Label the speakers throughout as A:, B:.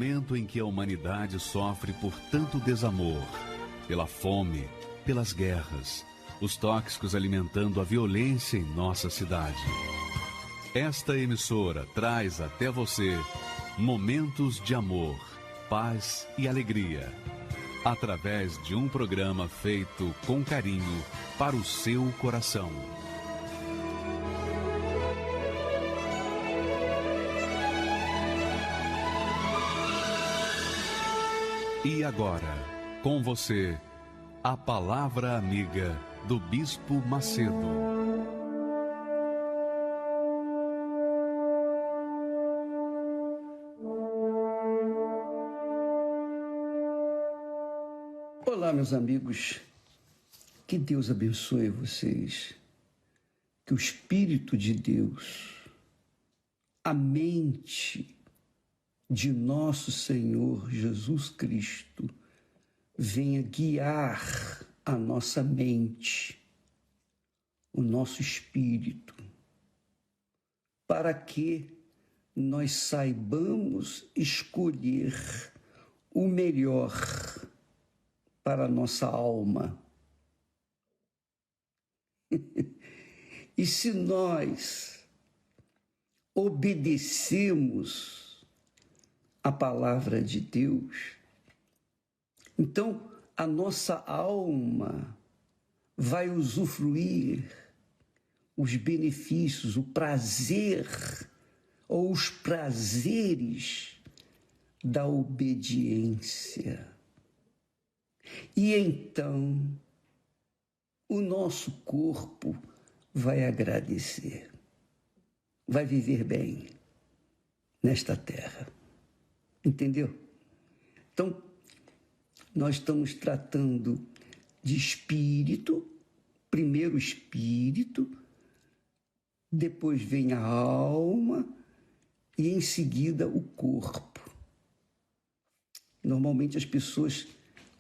A: momento em que a humanidade sofre por tanto desamor, pela fome, pelas guerras, os tóxicos alimentando a violência em nossa cidade. Esta emissora traz até você momentos de amor, paz e alegria, através de um programa feito com carinho para o seu coração. E agora, com você, a Palavra Amiga do Bispo Macedo.
B: Olá, meus amigos, que Deus abençoe vocês, que o Espírito de Deus, a mente de nosso Senhor Jesus Cristo, venha guiar a nossa mente, o nosso espírito, para que nós saibamos escolher o melhor para a nossa alma. E se nós obedecemos a palavra de Deus, então a nossa alma vai usufruir os benefícios, o prazer ou os prazeres da obediência. E então o nosso corpo vai agradecer, vai viver bem nesta terra. Entendeu? Então, nós estamos tratando de espírito, primeiro o espírito, depois vem a alma e em seguida o corpo. Normalmente as pessoas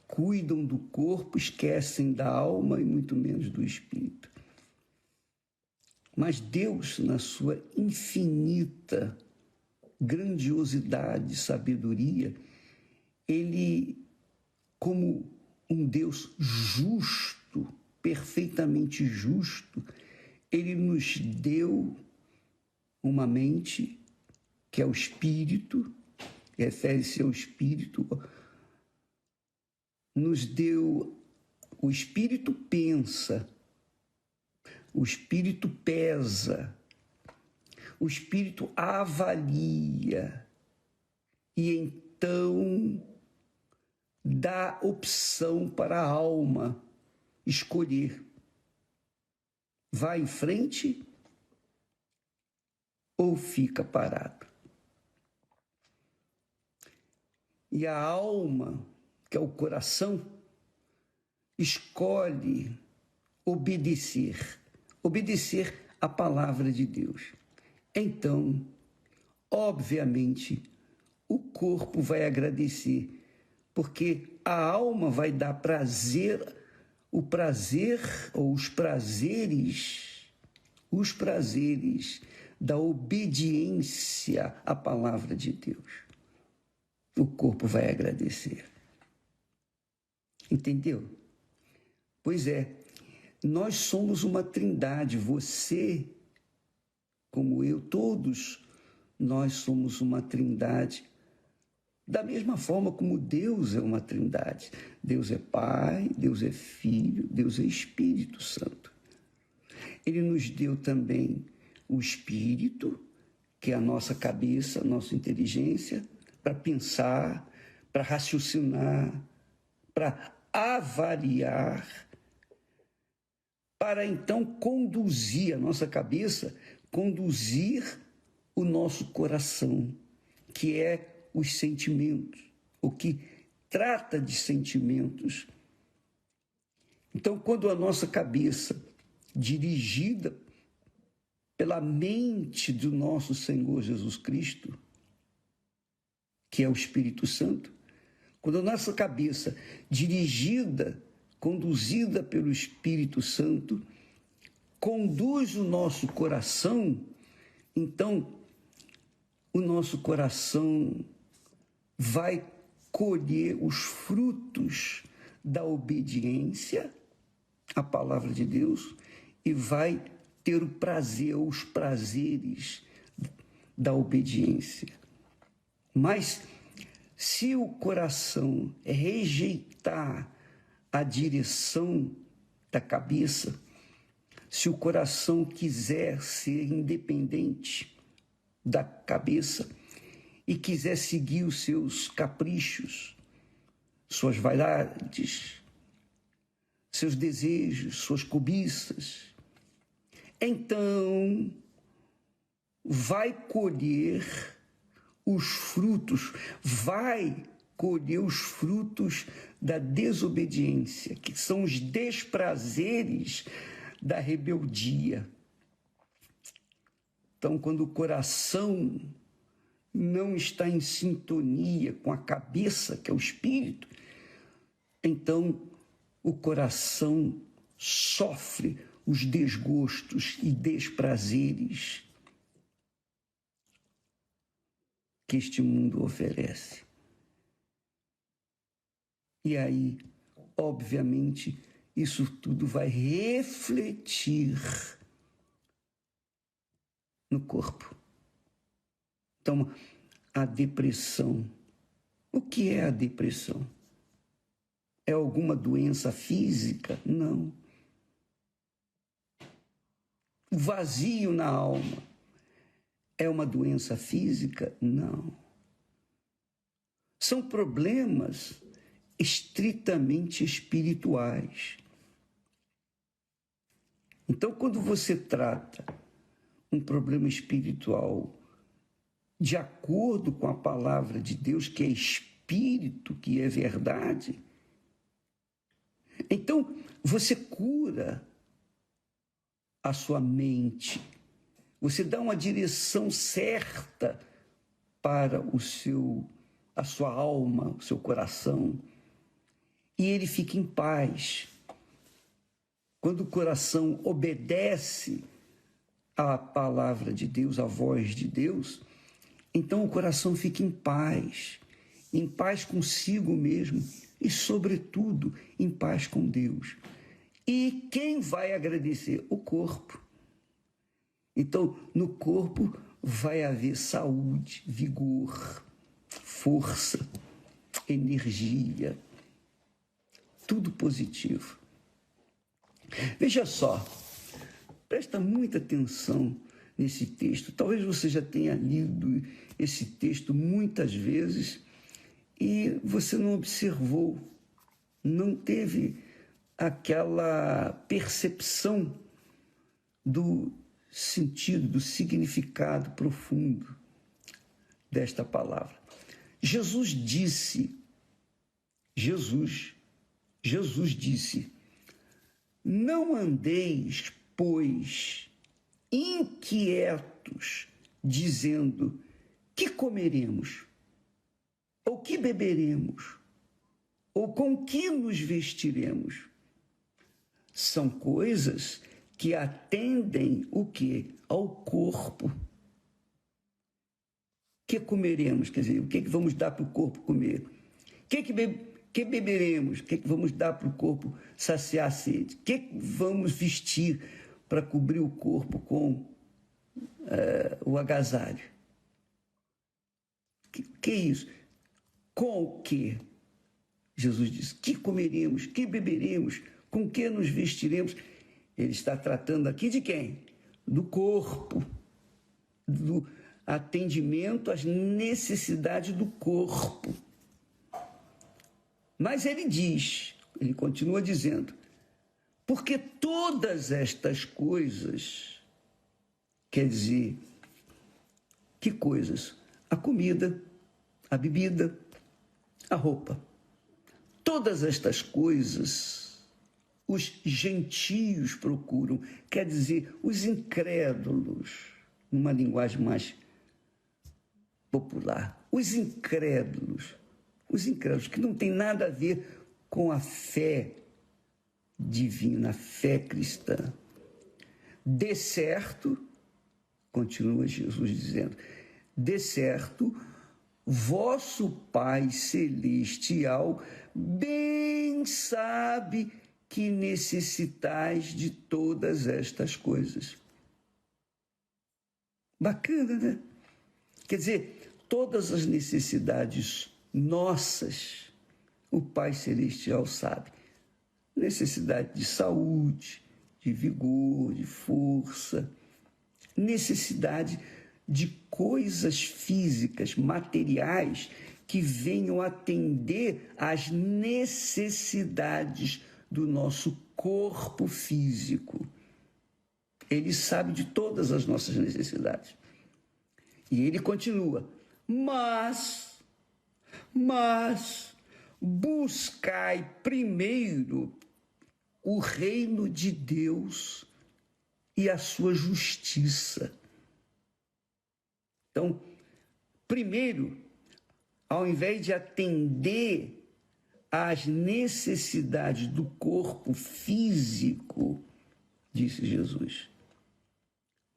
B: cuidam do corpo, esquecem da alma e muito menos do espírito. Mas Deus, na sua infinita grandiosidade, sabedoria, Ele, como um Deus justo, perfeitamente justo, Ele nos deu uma mente que é o Espírito, refere-se ao Espírito, nos deu, o Espírito pensa, o Espírito pesa, o Espírito avalia e então dá opção para a alma escolher. Vai em frente ou fica parado. E a alma, que é o coração, escolhe obedecer à palavra de Deus. Então, obviamente, o corpo vai agradecer, porque a alma vai dar prazer, o prazer ou os prazeres da obediência à palavra de Deus. O corpo vai agradecer. Entendeu? Pois é, nós somos uma trindade, você, como eu, todos nós somos uma trindade, da mesma forma como Deus é uma trindade. Deus é Pai, Deus é Filho, Deus é Espírito Santo. Ele nos deu também o Espírito, que é a nossa cabeça, a nossa inteligência, para pensar, para raciocinar, para avaliar, para então conduzir a nossa cabeça, conduzir o nosso coração, que é os sentimentos, o que trata de sentimentos. Então, quando a nossa cabeça, dirigida pela mente do nosso Senhor Jesus Cristo, que é o Espírito Santo, quando a nossa cabeça, dirigida, conduzida pelo Espírito Santo, conduz o nosso coração, então o nosso coração vai colher os frutos da obediência à palavra de Deus e vai ter o prazer, os prazeres da obediência. Mas se o coração rejeitar a direção da cabeça, se o coração quiser ser independente da cabeça e quiser seguir os seus caprichos, suas vaidades, seus desejos, suas cobiças, então vai colher os frutos, da desobediência, que são os desprazeres da rebeldia. Então, quando o coração não está em sintonia com a cabeça, que é o espírito, então o coração sofre os desgostos e desprazeres que este mundo oferece. E aí, obviamente, isso tudo vai refletir no corpo. Então, a depressão. O que é a depressão? É alguma doença física? Não. O vazio na alma é uma doença física? Não. São problemas estritamente espirituais. Então, quando você trata um problema espiritual de acordo com a palavra de Deus, que é espírito, que é verdade, então você cura a sua mente, você dá uma direção certa para a sua alma, o seu coração, e ele fica em paz. Quando o coração obedece à palavra de Deus, à voz de Deus, então o coração fica em paz consigo mesmo e, sobretudo, em paz com Deus. E quem vai agradecer? O corpo. Então, no corpo vai haver saúde, vigor, força, energia, tudo positivo. Veja só, presta muita atenção nesse texto. Talvez você já tenha lido esse texto muitas vezes e você não observou, não teve aquela percepção do sentido, do significado profundo desta palavra. Jesus disse, não andeis, pois, inquietos, dizendo, que comeremos? Ou que beberemos? Ou com que nos vestiremos? São coisas que atendem o quê? Ao corpo. Que comeremos? Quer dizer, o que vamos dar para o corpo comer? Que beberemos? O que vamos dar para o corpo saciar a sede? O que vamos vestir para cobrir o corpo com o agasalho? Que é isso? Com o que? Jesus diz, que comeremos? Que beberemos? Com que nos vestiremos? Ele está tratando aqui de quem? Do corpo, do atendimento às necessidades do corpo. Mas ele continua dizendo, porque todas estas coisas, quer dizer, que coisas? A comida, a bebida, a roupa. Todas estas coisas os gentios procuram, quer dizer, os incrédulos, numa linguagem mais popular, os incrédulos que não tem nada a ver com a fé divina, a fé cristã. De certo, continua Jesus dizendo, de certo vosso Pai Celestial bem sabe que necessitais de todas estas coisas. Bacana, né? Quer dizer, todas as necessidades nossas, o Pai Celestial sabe. Necessidade de saúde, de vigor, de força, necessidade de coisas físicas, materiais, que venham atender às necessidades do nosso corpo físico. Ele sabe de todas as nossas necessidades. E ele continua, mas buscai primeiro o reino de Deus e a sua justiça. Então, primeiro, ao invés de atender às necessidades do corpo físico, disse Jesus,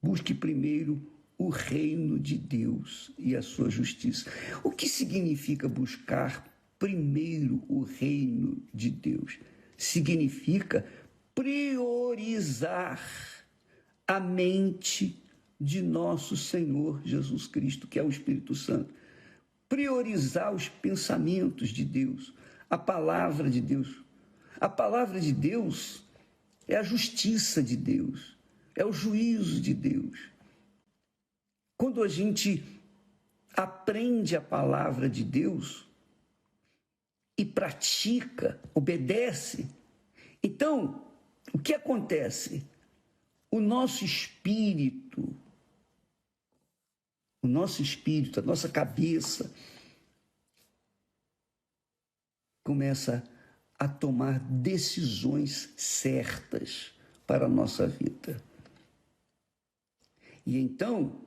B: busque primeiro o reino de Deus e a sua justiça. O que significa buscar primeiro o reino de Deus? Significa priorizar a mente de nosso Senhor Jesus Cristo, que é o Espírito Santo. Priorizar os pensamentos de Deus, a palavra de Deus. A palavra de Deus é a justiça de Deus, é o juízo de Deus. Quando a gente aprende a palavra de Deus e pratica, obedece, então, o que acontece? O nosso espírito, a nossa cabeça começa a tomar decisões certas para a nossa vida. E então,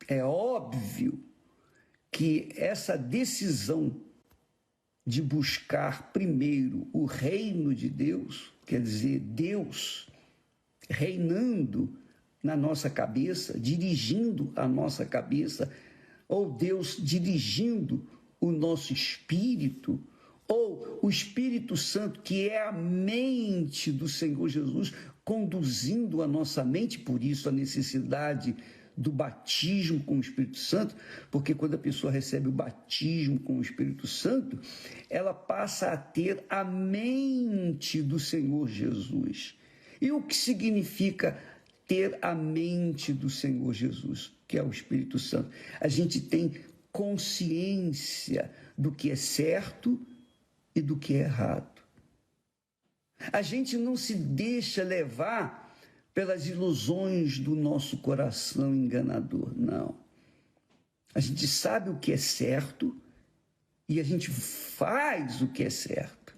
B: é óbvio que essa decisão de buscar primeiro o reino de Deus, quer dizer, Deus reinando na nossa cabeça, dirigindo a nossa cabeça, ou Deus dirigindo o nosso espírito, ou o Espírito Santo, que é a mente do Senhor Jesus, conduzindo a nossa mente, por isso a necessidade do batismo com o Espírito Santo, porque quando a pessoa recebe o batismo com o Espírito Santo, ela passa a ter a mente do Senhor Jesus. E o que significa ter a mente do Senhor Jesus, que é o Espírito Santo? A gente tem consciência do que é certo e do que é errado. A gente não se deixa levar pelas ilusões do nosso coração enganador, não. A gente sabe o que é certo e a gente faz o que é certo.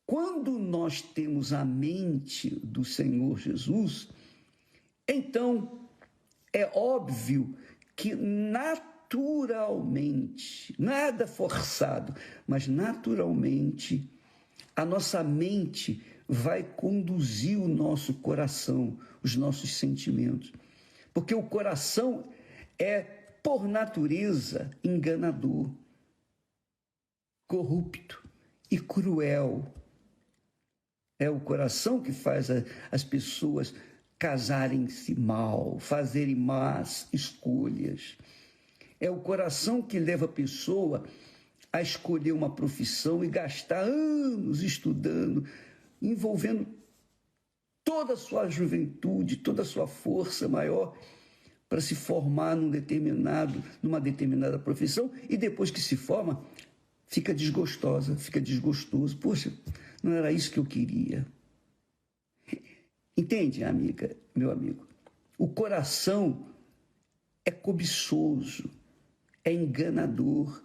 B: Quando nós temos a mente do Senhor Jesus, então é óbvio que naturalmente, nada forçado, mas naturalmente, a nossa mente vai conduzir o nosso coração, os nossos sentimentos. Porque o coração é, por natureza, enganador, corrupto e cruel. É o coração que faz as pessoas casarem-se mal, fazerem más escolhas. É o coração que leva a pessoa a escolher uma profissão e gastar anos estudando, envolvendo toda a sua juventude, toda a sua força maior para se formar numa determinada profissão, e depois que se forma, fica desgostoso. Poxa, não era isso que eu queria. Entende, amiga, meu amigo? O coração é cobiçoso, é enganador,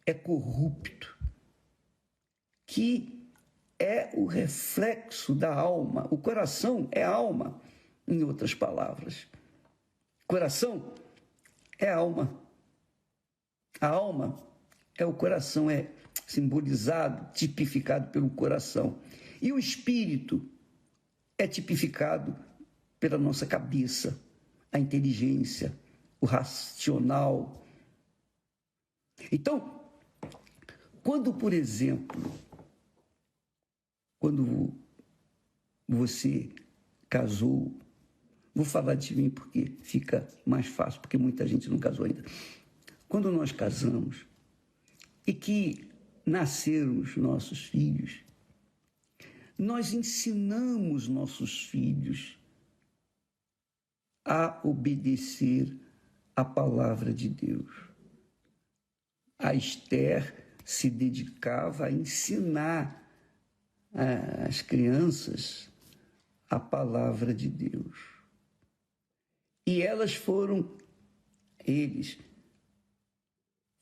B: é corrupto, que é o reflexo da alma. O coração é a alma, em outras palavras. Coração é a alma. A alma é o coração, é simbolizado, tipificado pelo coração. E o espírito é tipificado pela nossa cabeça, a inteligência, o racional. Então, quando, por exemplo, quando você casou, vou falar de mim porque fica mais fácil, porque muita gente não casou ainda. Quando nós casamos e que nasceram os nossos filhos, nós ensinamos nossos filhos a obedecer a palavra de Deus. A Esther se dedicava a ensinar às crianças a palavra de Deus. E eles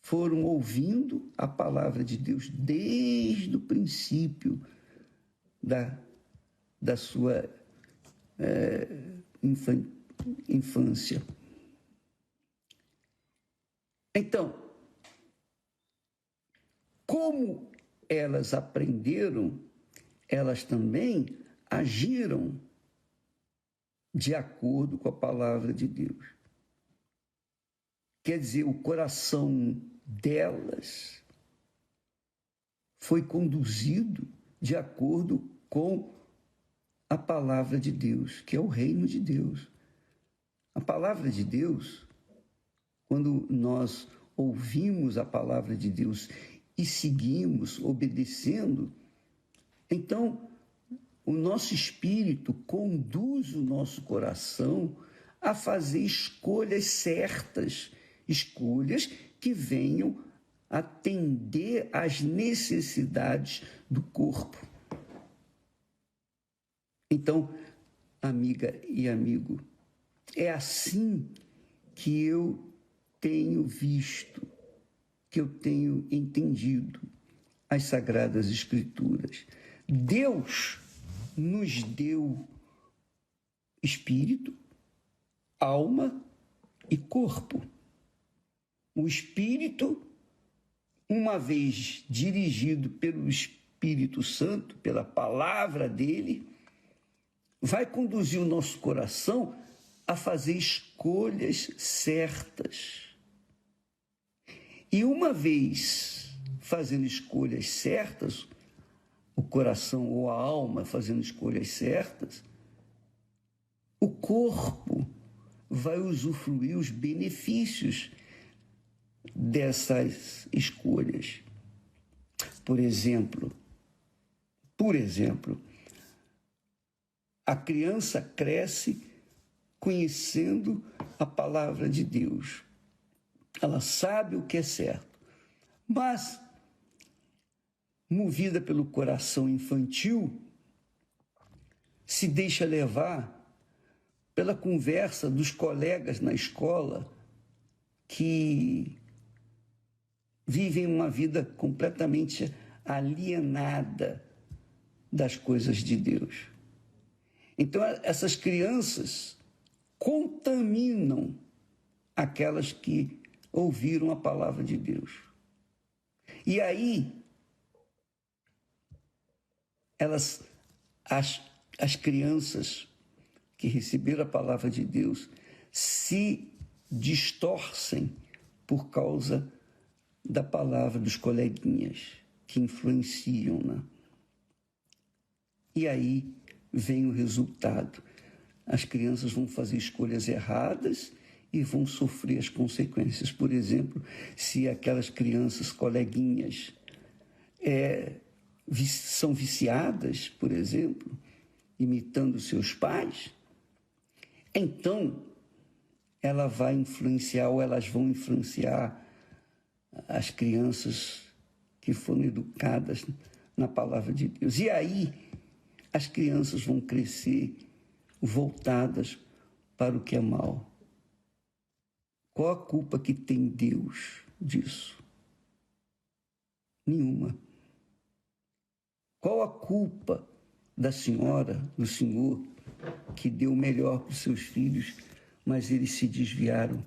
B: foram ouvindo a palavra de Deus desde o princípio da sua infância. Então, como elas aprenderam, elas também agiram de acordo com a palavra de Deus. Quer dizer, o coração delas foi conduzido de acordo com a palavra de Deus, que é o reino de Deus. A palavra de Deus, quando nós ouvimos a palavra de Deus e seguimos obedecendo, então o nosso espírito conduz o nosso coração a fazer escolhas certas, escolhas que venham atender às necessidades do corpo. Então, amiga e amigo, é assim que eu tenho visto, que eu tenho entendido as Sagradas Escrituras. Deus nos deu espírito, alma e corpo. O espírito, uma vez dirigido pelo Espírito Santo, pela palavra dele, vai conduzir o nosso coração a fazer escolhas certas. E uma vez fazendo escolhas certas, o coração ou a alma fazendo escolhas certas, o corpo vai usufruir os benefícios dessas escolhas. Por exemplo, a criança cresce conhecendo a palavra de Deus. Ela sabe o que é certo, mas, movida pelo coração infantil, se deixa levar pela conversa dos colegas na escola que vivem uma vida completamente alienada das coisas de Deus. Então, essas crianças contaminam aquelas que ouviram a palavra de Deus. E aí, as crianças que receberam a palavra de Deus se distorcem por causa da palavra dos coleguinhas que influenciam, né? E aí vem o resultado. As crianças vão fazer escolhas erradas e vão sofrer as consequências. Por exemplo, se aquelas crianças coleguinhas são viciadas, por exemplo, imitando seus pais, então ela vai influenciar ou elas vão influenciar as crianças que foram educadas na palavra de Deus. E aí as crianças vão crescer voltadas para o que é mal. Qual a culpa que tem Deus disso? Nenhuma. Qual a culpa da senhora, do senhor, que deu o melhor para os seus filhos, mas eles se desviaram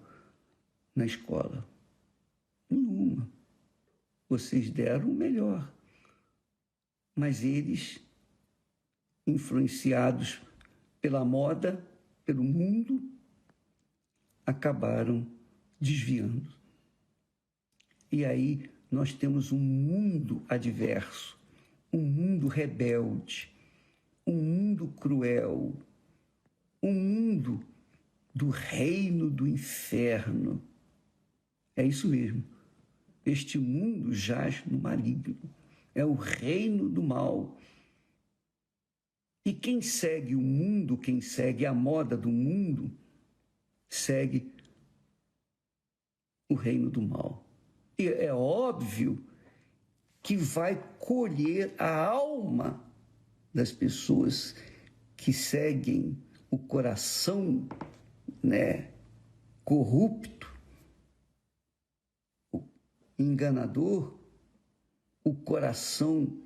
B: na escola? Nenhuma. Vocês deram o melhor, mas eles, influenciados pela moda, pelo mundo, acabaram desviando. E aí nós temos um mundo adverso, um mundo rebelde, um mundo cruel, um mundo do reino do inferno. É isso mesmo. Este mundo jaz no maligno. É o reino do mal. E quem segue o mundo, quem segue a moda do mundo, segue o reino do mal. E é óbvio que vai colher a alma das pessoas que seguem o coração, corrupto, enganador, o coração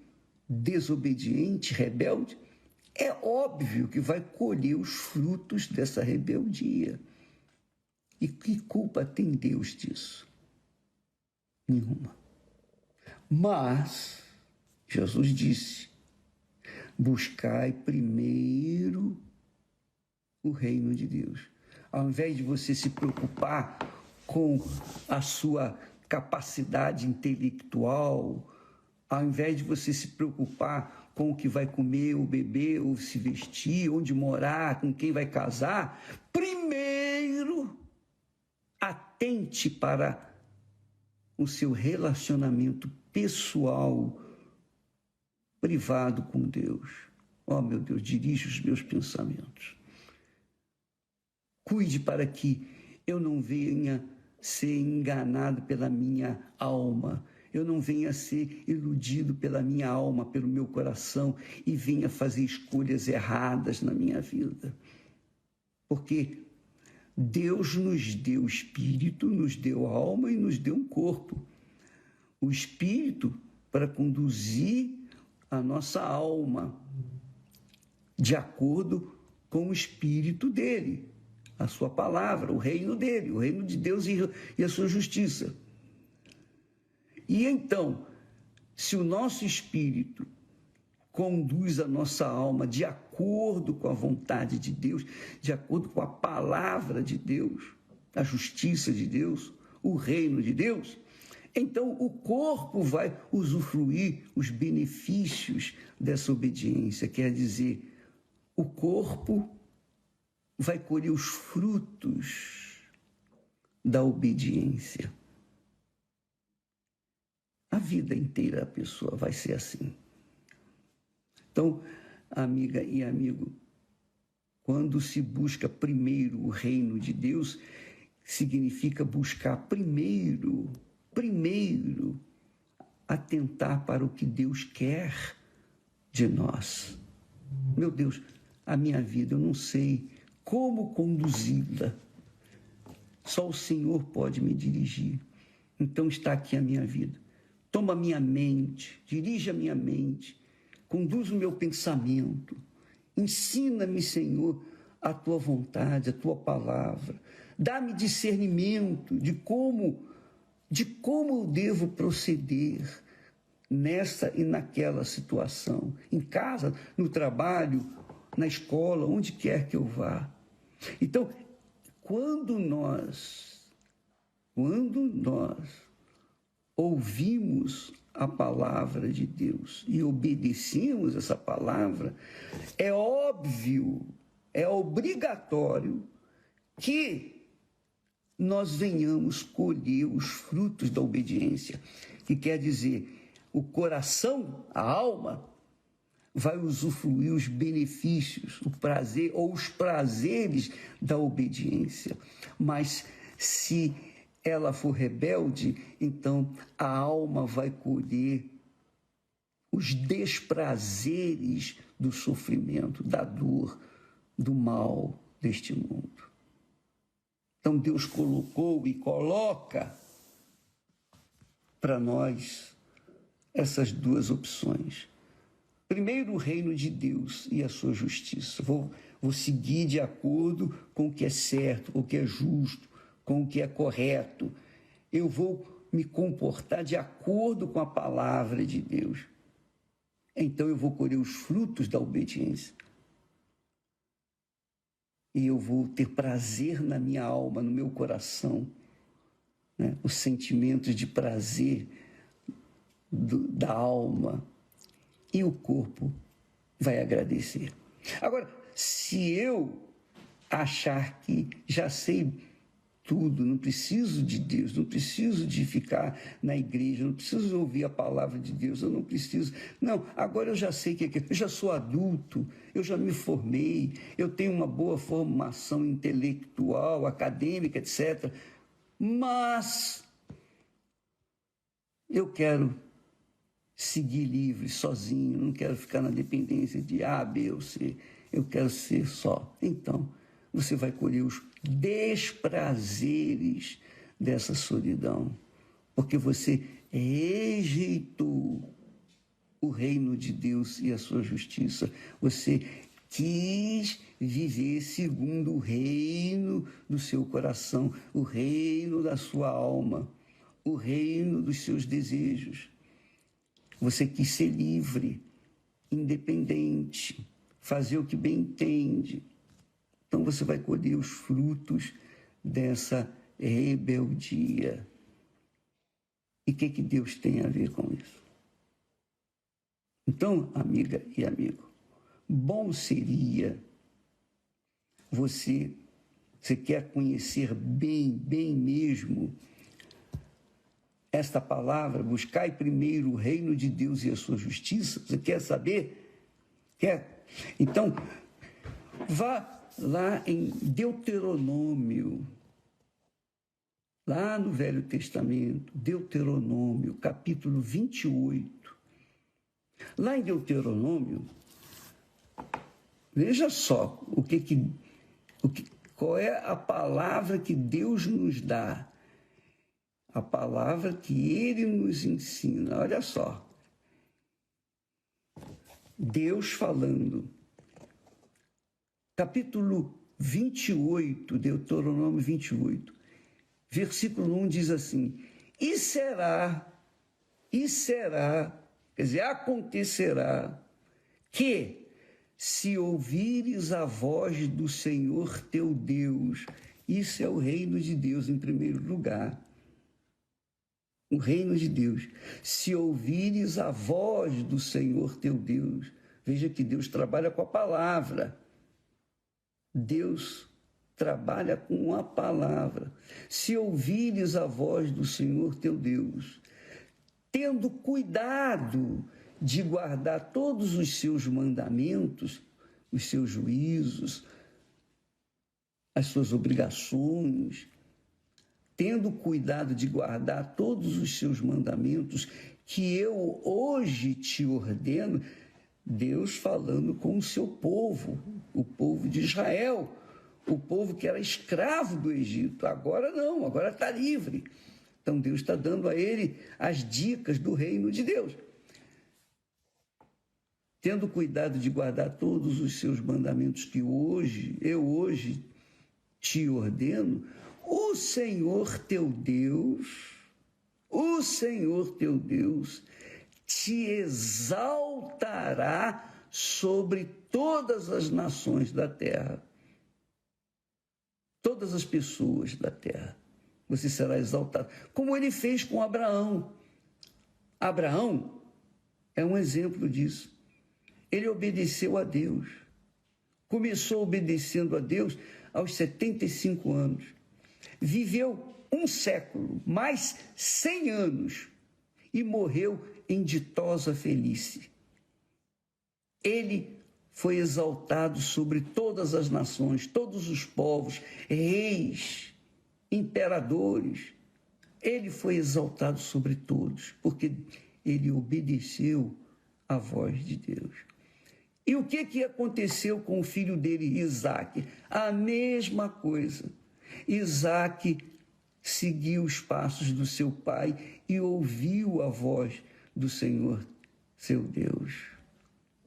B: desobediente, rebelde. É óbvio que vai colher os frutos dessa rebeldia. E que culpa tem Deus disso? Nenhuma. Mas Jesus disse: buscai primeiro o reino de Deus. Ao invés de você se preocupar com a sua capacidade intelectual, ao invés de você se preocupar com o que vai comer ou beber ou se vestir, onde morar, com quem vai casar, primeiro atente para o seu relacionamento pessoal, privado com Deus. Oh, meu Deus, dirige os meus pensamentos. Cuide para que eu não venha ser enganado pela minha alma, eu não venha ser iludido pela minha alma, pelo meu coração, e venha fazer escolhas erradas na minha vida. Porque Deus nos deu espírito, nos deu alma e nos deu um corpo. O espírito para conduzir a nossa alma de acordo com o espírito dele, a sua palavra, o reino dele, o reino de Deus e a sua justiça. E então, se o nosso espírito conduz a nossa alma de acordo com a vontade de Deus, de acordo com a palavra de Deus, a justiça de Deus, o reino de Deus, então o corpo vai usufruir os benefícios dessa obediência. Quer dizer, o corpo vai colher os frutos da obediência. A vida inteira a pessoa vai ser assim. Então, amiga e amigo, quando se busca primeiro o reino de Deus, significa buscar primeiro atentar para o que Deus quer de nós. Meu Deus, a minha vida, eu não sei como conduzi-la. Só o Senhor pode me dirigir. Então está aqui a minha vida. Toma a minha mente, dirige a minha mente, conduz o meu pensamento. Ensina-me, Senhor, a tua vontade, a tua palavra. Dá-me discernimento de como eu devo proceder nessa e naquela situação, em casa, no trabalho, na escola, onde quer que eu vá. Então, quando nós ouvimos a palavra de Deus e obedecemos essa palavra, é óbvio, é obrigatório que nós venhamos colher os frutos da obediência, que quer dizer, o coração, a alma, vai usufruir os benefícios, o prazer ou os prazeres da obediência. Mas se ela for rebelde, então a alma vai colher os desprazeres do sofrimento, da dor, do mal deste mundo. Então Deus colocou e coloca para nós essas duas opções. Primeiro, o reino de Deus e a sua justiça. Vou seguir de acordo com o que é certo, com o que é justo, com o que é correto. Eu vou me comportar de acordo com a palavra de Deus. Então eu vou colher os frutos da obediência. E eu vou ter prazer na minha alma, no meu coração, né? Os sentimentos de prazer da alma, e o corpo vai agradecer. Agora, se eu achar que já sei tudo, não preciso de Deus, não preciso de ficar na igreja, não preciso ouvir a palavra de Deus, eu não preciso. Não, agora eu já sei o que é, eu já sou adulto, eu já me formei, eu tenho uma boa formação intelectual, acadêmica, etc. Mas eu quero seguir livre, sozinho, não quero ficar na dependência de A, B ou C, eu quero ser só. Então, você vai colher os desprazeres dessa solidão, porque você rejeitou o reino de Deus e a sua justiça. Você quis viver segundo o reino do seu coração, o reino da sua alma, o reino dos seus desejos. Você quis ser livre, independente, fazer o que bem entende. Então você vai colher os frutos dessa rebeldia. E o que Deus tem a ver com isso? Então, amiga e amigo, bom seria você quer conhecer bem mesmo esta palavra, buscai primeiro o reino de Deus e a sua justiça. Você quer saber? Quer? Então, vá lá em Deuteronômio, lá no Velho Testamento, Deuteronômio, capítulo 28. Lá em Deuteronômio, veja só qual é a palavra que Deus nos dá. A palavra que ele nos ensina. Olha só. Deus falando. Capítulo 28, Deuteronômio 28. Versículo 1 diz assim: E será, quer dizer, acontecerá, que se ouvires a voz do Senhor teu Deus, isso é o reino de Deus em primeiro lugar. O reino de Deus. Se ouvires a voz do Senhor teu Deus, veja que Deus trabalha com a palavra. Deus trabalha com a palavra. Se ouvires a voz do Senhor teu Deus, tendo cuidado de guardar todos os seus mandamentos, os seus juízos, as suas obrigações, tendo cuidado de guardar todos os seus mandamentos que eu hoje te ordeno, Deus falando com o seu povo, o povo de Israel, o povo que era escravo do Egito. Agora não, agora está livre. Então Deus está dando a ele as dicas do reino de Deus. Tendo cuidado de guardar todos os seus mandamentos que eu hoje te ordeno, o Senhor teu Deus te exaltará sobre todas as nações da terra. Todas as pessoas da terra. Você será exaltado. Como ele fez com Abraão. Abraão é um exemplo disso. Ele obedeceu a Deus. Começou obedecendo a Deus aos 75 anos. Viveu um século, mais 100 anos, e morreu em ditosa velhice. Ele foi exaltado sobre todas as nações, todos os povos, reis, imperadores. Ele foi exaltado sobre todos, porque ele obedeceu à voz de Deus. E o que aconteceu com o filho dele, Isaque? A mesma coisa. Isaque seguiu os passos do seu pai e ouviu a voz do Senhor, seu Deus,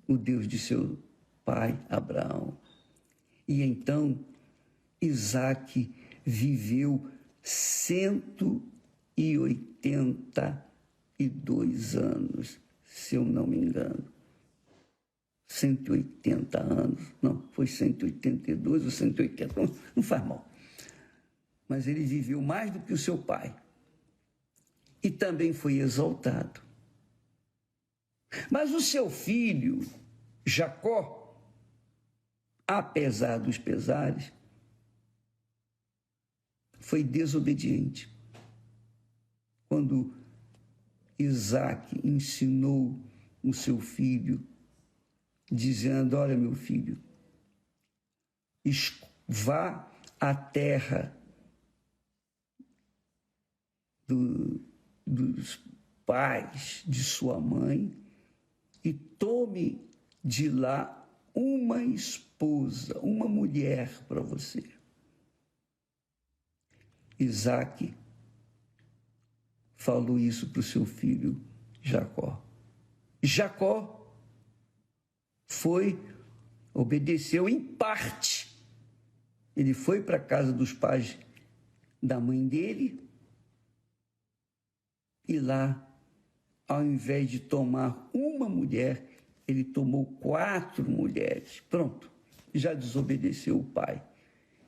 B: o Deus de seu pai Abraão. E então Isaque viveu 182 anos, se eu não me engano. 180 anos, não, foi 182 ou 180, não faz mal. Mas ele viveu mais do que o seu pai. e também foi exaltado. Mas o seu filho, Jacó, apesar dos pesares, foi desobediente. Quando Isaac ensinou o seu filho, dizendo: olha, meu filho, vá à terra dos pais de sua mãe e tome de lá uma esposa, uma mulher para você. Isaac falou isso para o seu filho Jacó. Jacó obedeceu em parte. Ele foi para a casa dos pais da mãe dele e lá, ao invés de tomar uma mulher, ele tomou 4 mulheres. Pronto, já desobedeceu o pai.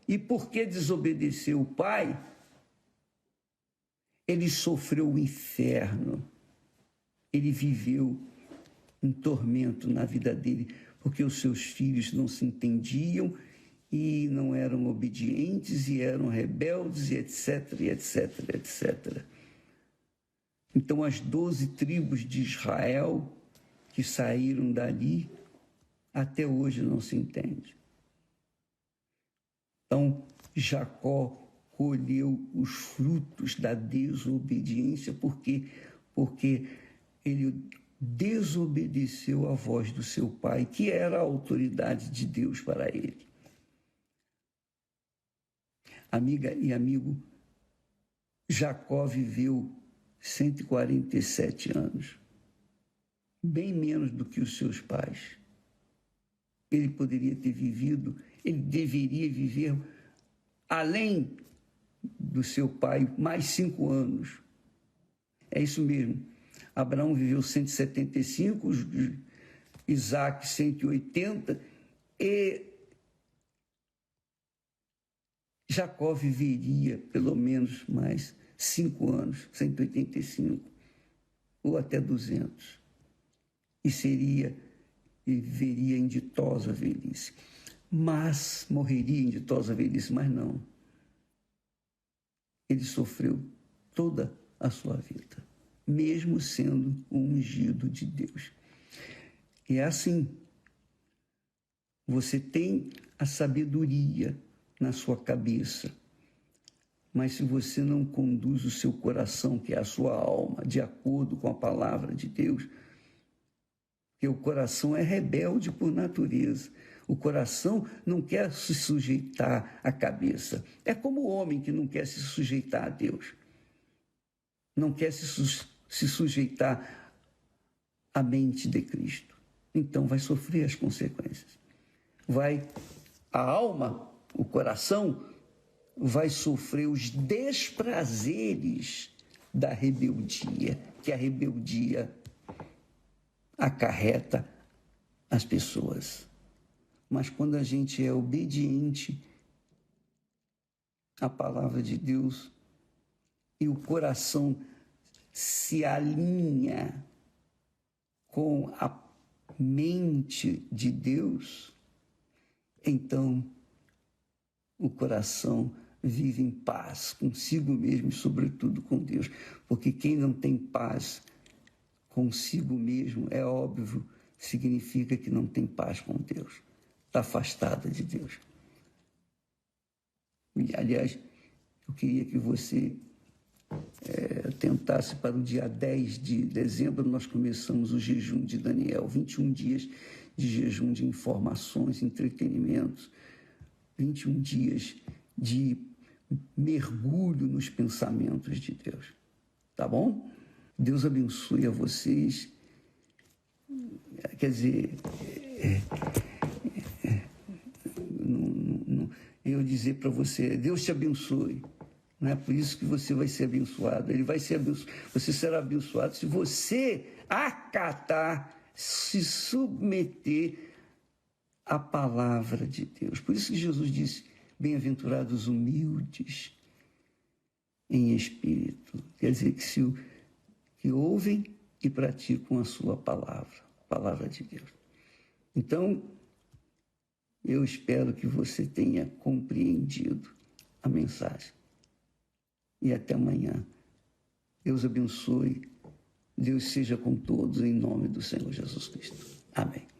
B: E porque desobedeceu o pai, ele sofreu o inferno. Ele viveu um tormento na vida dele, porque os seus filhos não se entendiam e não eram obedientes e eram rebeldes, e etc, etc, etc. Então, as 12 tribos de Israel que saíram dali, até hoje não se entende. Então, Jacó colheu os frutos da desobediência, porque ele desobedeceu à voz do seu pai, que era a autoridade de Deus para ele. Amiga e amigo, Jacó viveu 147 anos, bem menos do que os seus pais. Ele poderia ter vivido, ele deveria viver, além do seu pai, mais 5 anos. É isso mesmo. Abraão viveu 175, Isaac 180, e Jacó viveria pelo menos mais 5 anos, 185, ou até 200. E viveria em ditosa velhice. Mas morreria em ditosa velhice, mas não. Ele sofreu toda a sua vida, mesmo sendo o ungido de Deus. E é assim, você tem a sabedoria na sua cabeça, mas se você não conduz o seu coração, que é a sua alma, de acordo com a palavra de Deus, porque o coração é rebelde por natureza. O coração não quer se sujeitar à cabeça. É como o homem que não quer se sujeitar a Deus. Não quer se sujeitar à mente de Cristo. Então vai sofrer as consequências. A alma, o coração, vai sofrer os desprazeres da rebeldia, que a rebeldia acarreta as pessoas. Mas quando a gente é obediente à palavra de Deus e o coração se alinha com a mente de Deus, então o coração vive em paz consigo mesmo e, sobretudo, com Deus. Porque quem não tem paz consigo mesmo, é óbvio, significa que não tem paz com Deus. Está afastada de Deus. E, aliás, eu queria que você tentasse para o dia 10 de dezembro, nós começamos o jejum de Daniel, 21 dias de jejum de informações, entretenimentos, 21 dias de mergulho nos pensamentos de Deus. Tá bom? Deus abençoe a vocês. Quer dizer, eu dizer para você, Deus te abençoe. Não é por isso que você vai ser abençoado. Ele vai ser abençoado. Você será abençoado se você acatar, se submeter à palavra de Deus. Por isso que Jesus disse, bem-aventurados humildes em espírito. Quer dizer que se que ouvem e praticam a sua palavra, a palavra de Deus. Então, eu espero que você tenha compreendido a mensagem. E até amanhã. Deus abençoe. Deus seja com todos, em nome do Senhor Jesus Cristo. Amém.